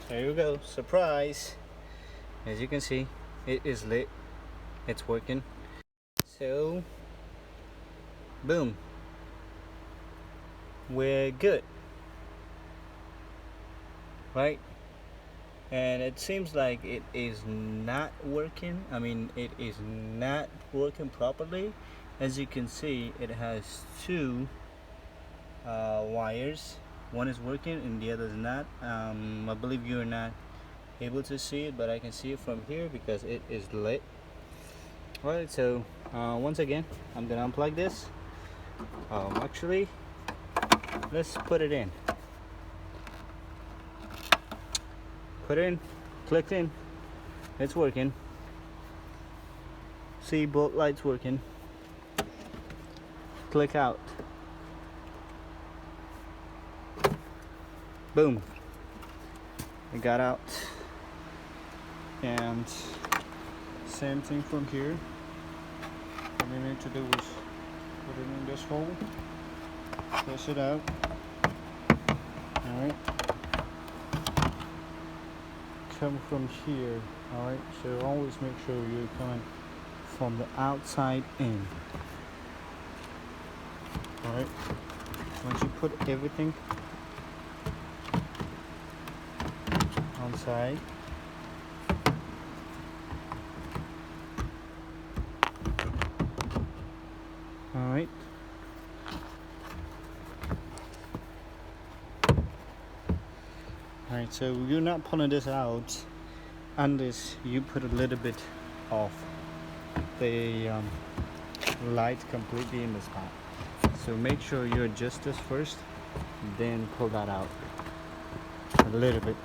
There you go, surprise. As you can see, it is lit, it's working. So boom, we're good, right? And it seems like it is not working. I mean, it is not working properly. As you can see, it has two wires. One is working and the other is not. I believe you're not able to see it, but I can see it from here because it is lit. Alright, so once again, I'm gonna unplug this. Actually, let's put it in. Put in, clicked in, it's working. See both lights working. Click out. Boom. It got out. And same thing from here. What we need to do is put it in this hole, press it out. Alright. Come from here. Alright, so always make sure you're coming from the outside in. Alright. Once you put everything on side, alright. Alright, so you're not pulling this out unless you put a little bit of the light completely in the spot. So make sure you adjust this first, then pull that out a little bit.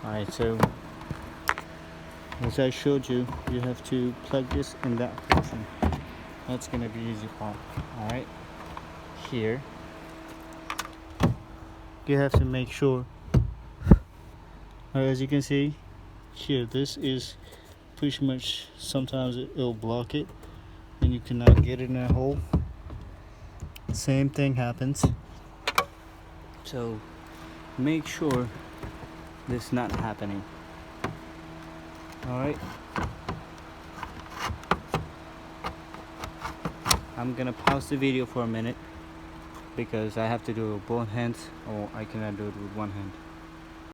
Alright, so as I showed you, you have to plug this in that portion. That's gonna be easy part. Alright, here you have to make sure. As you can see here, this is pretty much, sometimes it'll block it and you cannot get it in a hole. Same thing happens, so make sure this is not happening. Alright, I'm gonna pause the video for a minute because I have to do it with both hands, or I cannot do it with one hand.